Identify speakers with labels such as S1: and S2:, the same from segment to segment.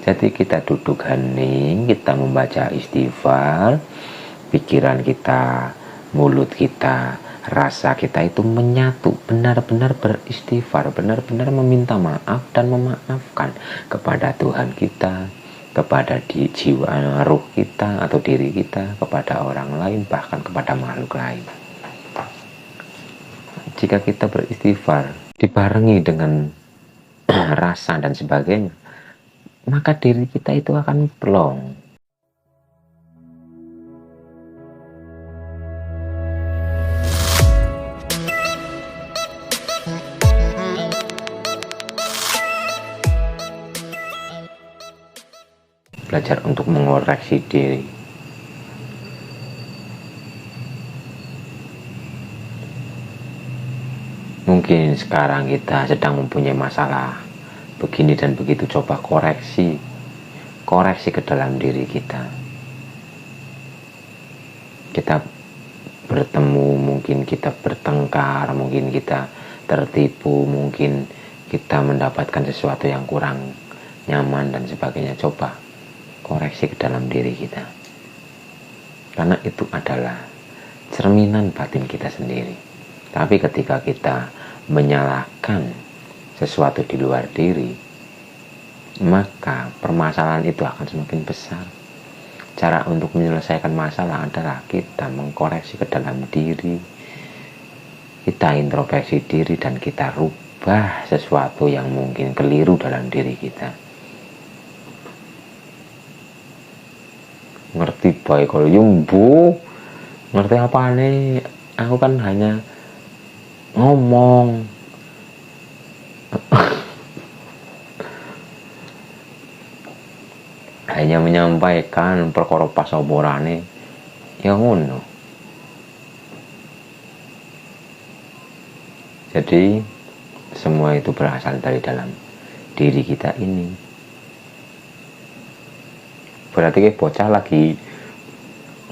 S1: Jadi kita duduk hening, kita membaca istighfar, pikiran kita, mulut kita, rasa kita itu menyatu, benar-benar beristighfar, benar-benar meminta maaf dan memaafkan kepada Tuhan kita, kepada jiwa ruh kita atau diri kita, kepada orang lain, bahkan kepada makhluk lain. Jika kita beristighfar dibarengi dengan rasa dan sebagainya, maka diri kita itu akan plong. Belajar untuk mengoreksi diri. Mungkin sekarang kita sedang mempunyai masalah begini dan begitu, coba koreksi ke dalam diri kita. Kita bertemu, mungkin kita bertengkar, mungkin kita tertipu, mungkin kita mendapatkan sesuatu yang kurang nyaman dan sebagainya. Coba koreksi ke dalam diri kita, karena itu adalah cerminan batin kita sendiri. Tapi ketika kita menyalahkan sesuatu di luar diri, maka permasalahan itu akan semakin besar. Cara untuk menyelesaikan masalah adalah kita mengkoreksi ke dalam diri, kita introspeksi diri, dan kita rubah sesuatu yang mungkin keliru dalam diri kita. Ngerti baik kalau yumbu, ngerti apa nih? Aku kan hanya ngomong. Hanya menyampaikan perkara pasoborane ya ngono. Jadi semua itu berasal dari dalam diri kita ini. Berarti kayak bocah lagi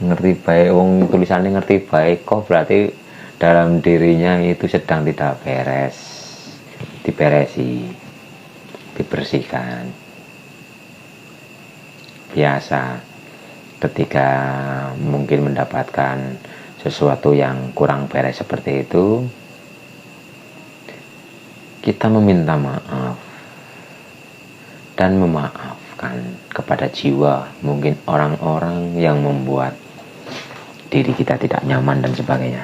S1: ngerti baik, wong tulisannya ngerti baik kok, berarti dalam dirinya itu sedang tidak beres, diberesi, dibersihkan. Biasa ketika mungkin mendapatkan sesuatu yang kurang beres seperti itu, kita meminta maaf dan memaafkan kepada jiwa, mungkin orang-orang yang membuat diri kita tidak nyaman dan sebagainya.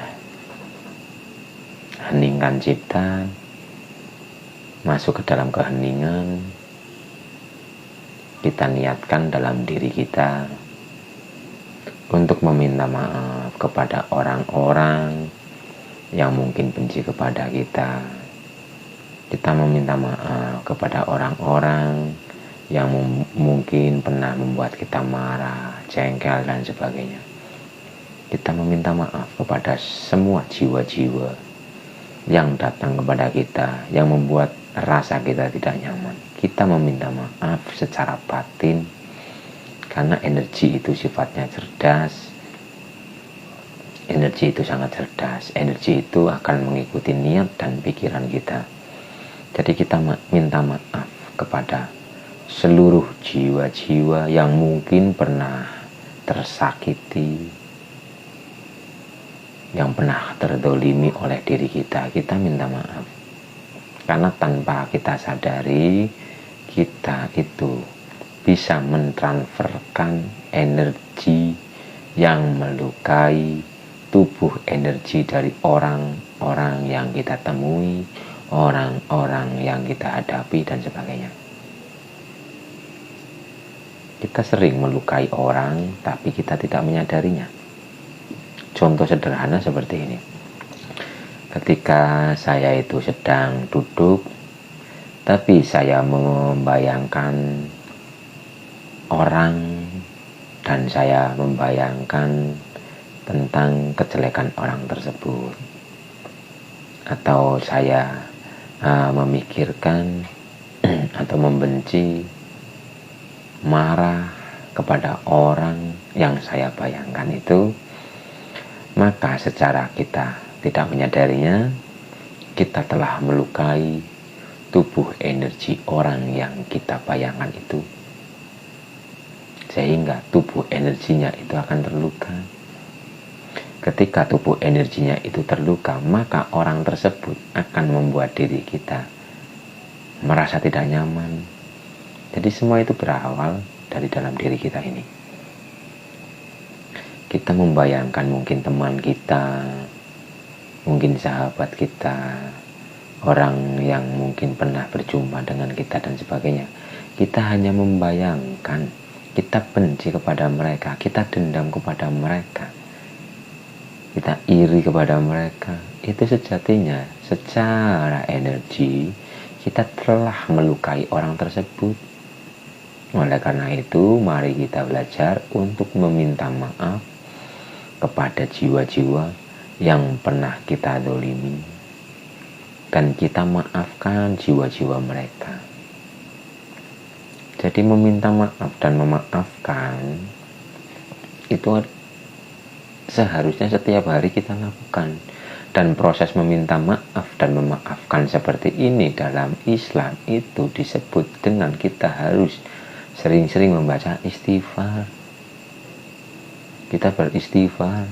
S1: Heningkan cipta, masuk ke dalam keheningan. Kita niatkan dalam diri kita untuk meminta maaf kepada orang-orang yang mungkin benci kepada kita. Kita meminta maaf kepada orang-orang yang mungkin pernah membuat kita marah, jengkel, dan sebagainya. Kita meminta maaf kepada semua jiwa-jiwa yang datang kepada kita, yang membuat rasa kita tidak nyaman. Kita meminta maaf secara batin, karena energi itu sifatnya cerdas. Energi itu sangat cerdas. Energi itu akan mengikuti niat dan pikiran kita. Jadi kita minta maaf kepada seluruh jiwa-jiwa yang mungkin pernah tersakiti, yang pernah terdolimi oleh diri kita. Kita minta maaf, karena tanpa kita sadari, kita itu bisa mentransferkan energi yang melukai tubuh energi dari orang-orang yang kita temui, orang-orang yang kita hadapi, dan sebagainya. Kita sering melukai orang, tapi kita tidak menyadarinya. Contoh sederhana seperti ini. Ketika saya itu sedang duduk, tapi saya membayangkan orang, dan saya membayangkan tentang kejelekan orang tersebut, atau saya memikirkan atau membenci, marah kepada orang yang saya bayangkan itu, maka secara kita tidak menyadarinya, kita telah melukai tubuh energi orang yang kita bayangkan itu. sehingga tubuh energinya itu akan terluka. Ketika tubuh energinya itu terluka, maka orang tersebut akan membuat diri kita merasa tidak nyaman. Jadi semua itu berawal dari dalam diri kita ini. Kita membayangkan mungkin teman kita, mungkin sahabat kita, orang yang mungkin pernah berjumpa dengan kita dan sebagainya. Kita hanya membayangkan, kita benci kepada mereka, kita dendam kepada mereka, kita iri kepada mereka. Itu sejatinya secara energi kita telah melukai orang tersebut. Oleh karena itu, mari kita belajar untuk meminta maaf kepada jiwa-jiwa yang pernah kita zalimi, dan kita maafkan jiwa-jiwa mereka. Jadi meminta maaf dan memaafkan itu seharusnya setiap hari kita lakukan. Dan proses meminta maaf dan memaafkan seperti ini dalam Islam itu disebut dengan kita harus sering-sering membaca istighfar. Kita beristighfar,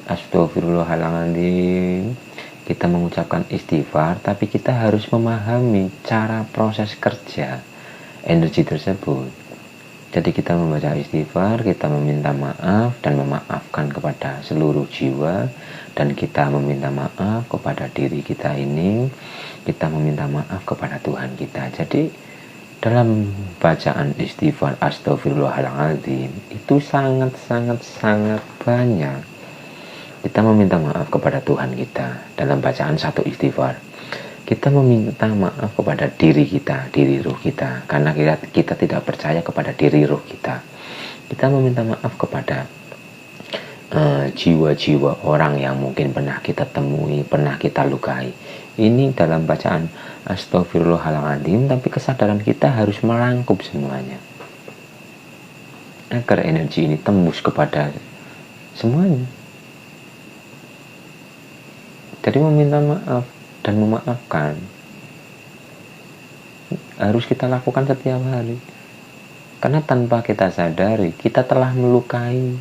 S1: astagfirullahaladzim. Kita mengucapkan istighfar, tapi kita harus memahami cara proses kerja energi tersebut. Jadi kita membaca istighfar, kita meminta maaf dan memaafkan kepada seluruh jiwa, dan kita meminta maaf kepada diri kita ini, kita meminta maaf kepada Tuhan kita. Jadi dalam bacaan istighfar astagfirullahaladzim itu sangat banyak kita meminta maaf kepada Tuhan kita. Dalam bacaan satu istighfar kita meminta maaf kepada diri kita, diri ruh kita, karena kita tidak percaya kepada diri ruh kita. Kita meminta maaf kepada jiwa-jiwa orang yang mungkin pernah kita temui, pernah kita lukai. Ini dalam bacaan astagfirullahaladzim, tapi kesadaran kita harus merangkup semuanya agar energi ini tembus kepada semuanya. Jadi meminta maaf dan memaafkan harus kita lakukan setiap hari, karena tanpa kita sadari kita telah melukai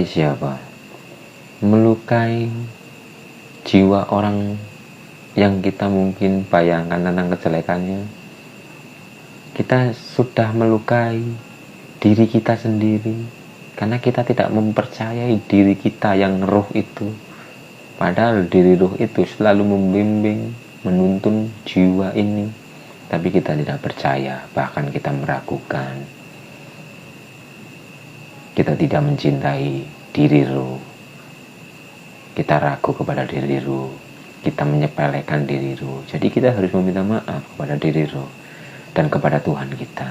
S1: siapa? Melukai jiwa orang yang kita mungkin bayangkan tentang kejelekannya. Kita sudah melukai diri kita sendiri, karena kita tidak mempercayai diri kita yang roh itu. Padahal diri ruh itu selalu membimbing, menuntun jiwa ini, tapi kita tidak percaya, bahkan kita meragukan. Kita tidak mencintai diri ruh, kita ragu kepada diri ruh, kita menyepelekan diri ruh. Jadi kita harus meminta maaf kepada diri ruh dan kepada Tuhan kita.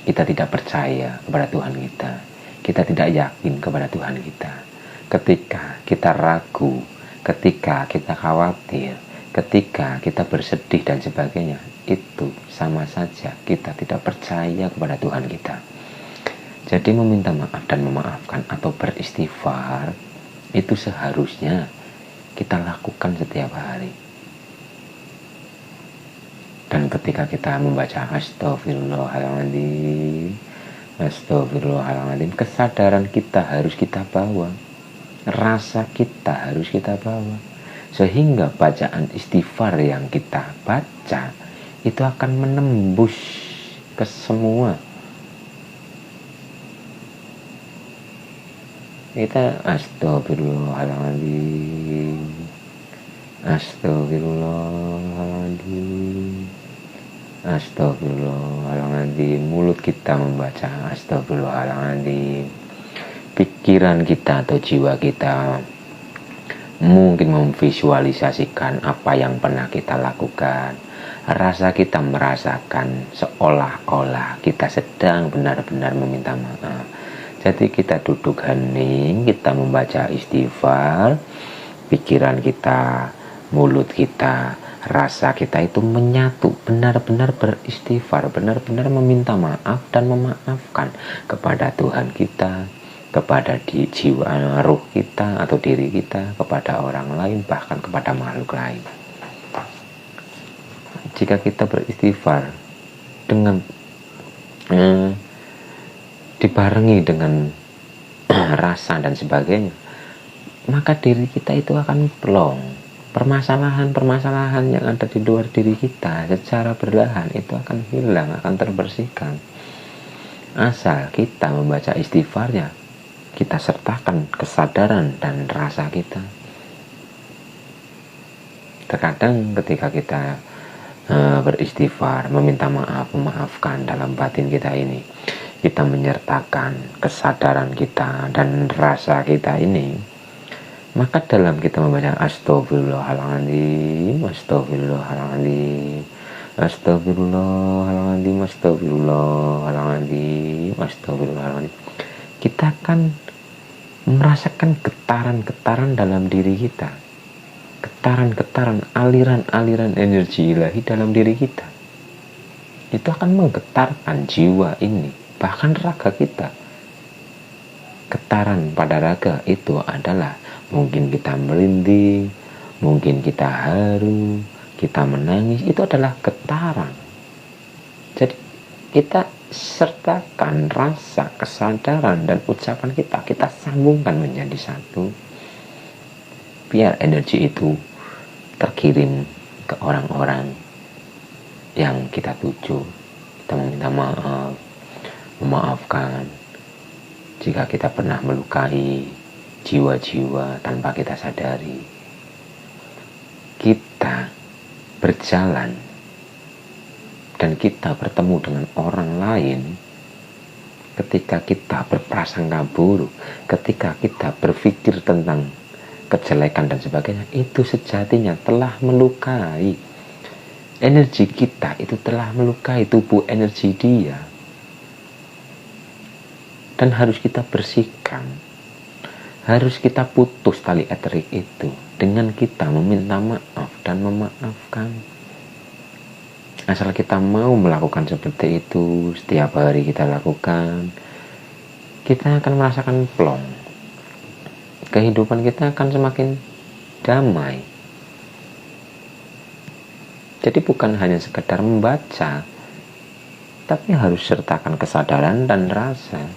S1: Kita tidak percaya kepada Tuhan kita, kita tidak yakin kepada Tuhan kita. Ketika kita ragu, ketika kita khawatir, ketika kita bersedih dan sebagainya, itu sama saja kita tidak percaya kepada Tuhan kita. Jadi meminta maaf dan memaafkan atau beristighfar itu seharusnya kita lakukan setiap hari. Dan ketika kita membaca astagfirullahaladzim, kesadaran kita harus kita bawa, rasa kita harus kita bawa, sehingga bacaan istighfar yang kita baca itu akan menembus ke semua. Kita astagfirullahaladzim, astagfirullahaladzim, astagfirullahaladzim. Mulut kita membaca astagfirullahaladzim, pikiran kita atau jiwa kita mungkin memvisualisasikan apa yang pernah kita lakukan. Rasa kita merasakan seolah-olah kita sedang benar-benar meminta maaf. Jadi kita duduk hening, kita membaca istighfar, pikiran kita, mulut kita, rasa kita itu menyatu, benar-benar beristighfar, benar-benar meminta maaf dan memaafkan kepada Tuhan kita, kepada jiwa ruh kita atau diri kita, kepada orang lain, bahkan kepada makhluk lain. Jika kita beristighfar dengan dibarengi dengan rasa dan sebagainya, maka diri kita itu akan plong. Permasalahan-permasalahan yang ada di luar diri kita secara perlahan itu akan hilang, akan terbersihkan. Asal kita membaca istighfarnya, kita sertakan kesadaran dan rasa kita. Terkadang ketika kita beristighfar, meminta maaf, memaafkan dalam batin kita ini, kita menyertakan kesadaran kita dan rasa kita ini, maka dalam kita membaca astagfirullahaladzim, astagfirullahaladzim, astagfirullahaladzim, astagfirullahaladzim, astagfirullahaladzim, kita akan merasakan getaran-getaran dalam diri kita, getaran-getaran, aliran-aliran energi ilahi dalam diri kita. Itu akan menggetarkan jiwa ini, bahkan raga kita. Getaran pada raga itu adalah mungkin kita merinding, mungkin kita haru, kita menangis, itu adalah getaran. Jadi kita sertakan rasa, kesadaran, dan ucapan kita sambungkan menjadi satu, biar energi itu terkirim ke orang-orang yang kita tuju. Kita meminta maaf, memaafkan jika kita pernah melukai jiwa-jiwa tanpa kita sadari. Kita berjalan dan kita bertemu dengan orang lain, ketika kita berprasangka buruk, ketika kita berpikir tentang kejelekan dan sebagainya, itu sejatinya telah melukai energi kita, itu telah melukai tubuh energi dia, dan harus kita bersihkan, harus kita putus tali eterik itu dengan kita meminta maaf dan memaafkan. Asal kita mau melakukan seperti itu, setiap hari kita lakukan, kita akan merasakan plong. Kehidupan kita akan semakin damai. Jadi bukan hanya sekedar membaca, tapi harus sertakan kesadaran dan rasa.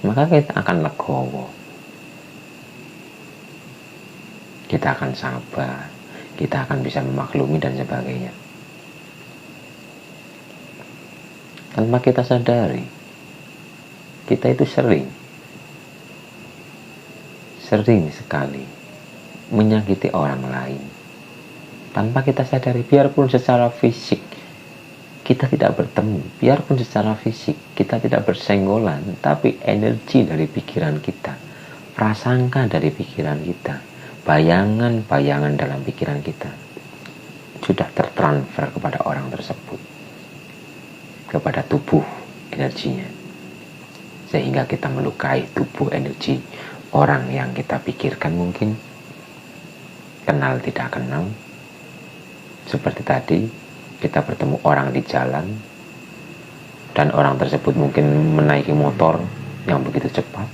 S1: Maka kita akan legowo, kita akan sabar, kita akan bisa memaklumi dan sebagainya. Tanpa kita sadari, kita itu sering sekali menyakiti orang lain tanpa kita sadari. Biarpun secara fisik kita tidak bertemu, biarpun secara fisik kita tidak bersenggolan, tapi energi dari pikiran kita, prasangka dari pikiran kita, bayangan-bayangan dalam pikiran kita sudah tertransfer kepada orang tersebut, kepada tubuh energinya, sehingga kita melukai tubuh energi orang yang kita pikirkan mungkin kenal tidak kenal. Seperti tadi, kita bertemu orang di jalan, dan orang tersebut mungkin menaiki motor yang begitu cepat,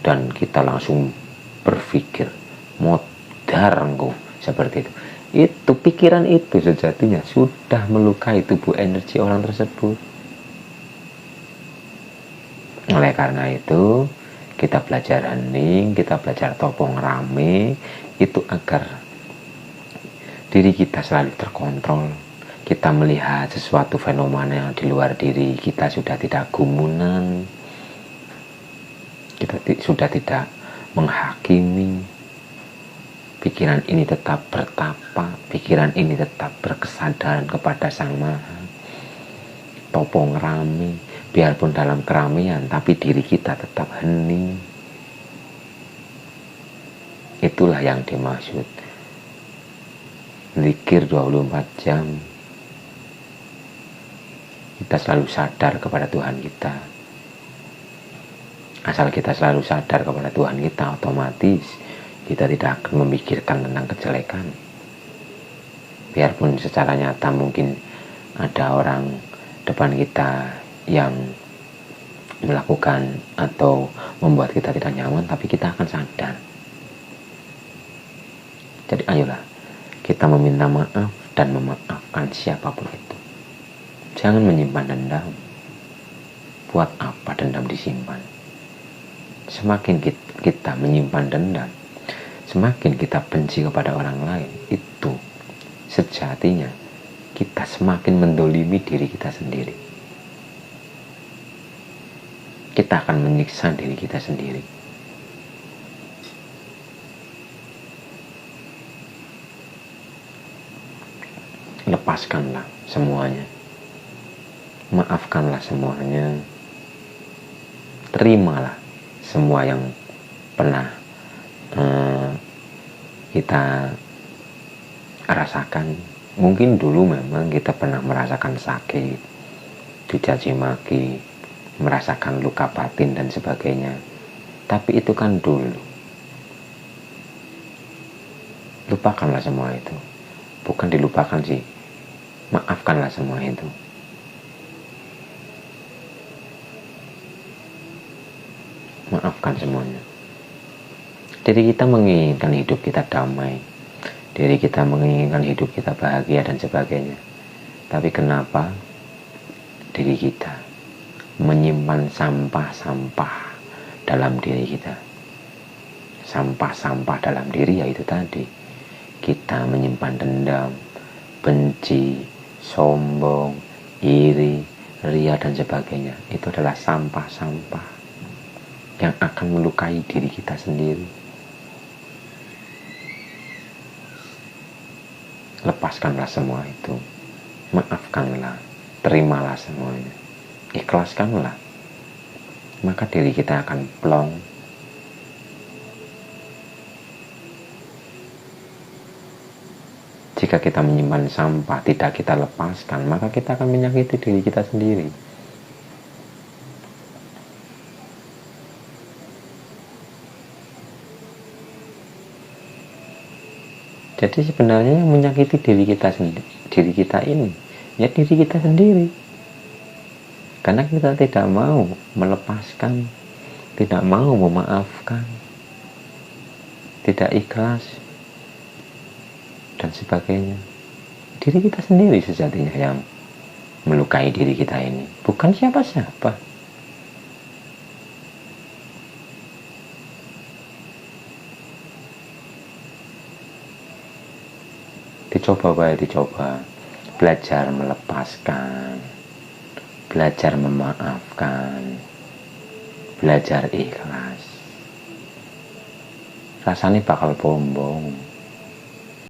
S1: dan kita langsung berpikir, modar engkau, seperti itu. Itu pikiran itu sejatinya sudah melukai tubuh energi orang tersebut. Oleh karena itu, kita belajar hening, kita belajar topong rame, itu agar diri kita selalu terkontrol. Kita melihat sesuatu fenomena di luar diri kita sudah tidak gumunan, kita sudah tidak menghakimi. Pikiran ini tetap bertapa, pikiran ini tetap berkesadaran kepada Sang Maha. Topong rame, biarpun dalam keramaian, tapi diri kita tetap hening. Itulah yang dimaksud zikir 24 jam. Kita selalu sadar kepada Tuhan kita. Asal kita selalu sadar kepada Tuhan kita, otomatis kita tidak akan memikirkan tentang kejelekan. Biarpun secara nyata mungkin ada orang depan kita yang melakukan atau membuat kita tidak nyaman, tapi kita akan sadar. Jadi ayolah kita meminta maaf dan memaafkan siapapun itu. Jangan menyimpan dendam. Buat apa dendam disimpan? Semakin kita menyimpan dendam, semakin kita benci kepada orang lain, itu sejatinya kita semakin mendolimi diri kita sendiri. Kita akan menyiksa diri kita sendiri. Lepaskanlah semuanya. Maafkanlah semuanya. Terimalah semua yang pernah kita rasakan. Mungkin dulu memang kita pernah merasakan sakit, dicaci maki, merasakan luka batin dan sebagainya. Tapi itu kan dulu. Lupakanlah semua itu. Bukan dilupakan sih, maafkanlah semua itu. Maafkan semuanya. Diri kita menginginkan hidup kita damai, diri kita menginginkan hidup kita bahagia dan sebagainya. Tapi kenapa diri kita menyimpan sampah-sampah dalam diri kita? Sampah-sampah dalam diri yaitu tadi, kita menyimpan dendam, benci, sombong, iri, ria dan sebagainya. Itu adalah sampah-sampah yang akan melukai diri kita sendiri. Lepaskanlah semua itu. Maafkanlah, terimalah semuanya. Ikhlaskanlah. Maka diri kita akan plong. Jika kita menyimpan sampah, tidak kita lepaskan, maka kita akan menyakiti diri kita sendiri. Jadi sebenarnya yang menyakiti diri kita ini, ya diri kita sendiri. Karena kita tidak mau melepaskan, tidak mau memaafkan, tidak ikhlas, dan sebagainya. Diri kita sendiri sejatinya yang melukai diri kita ini, bukan siapa-siapa. Dicoba, belajar melepaskan, belajar memaafkan, belajar ikhlas. Rasanya bakal bombong.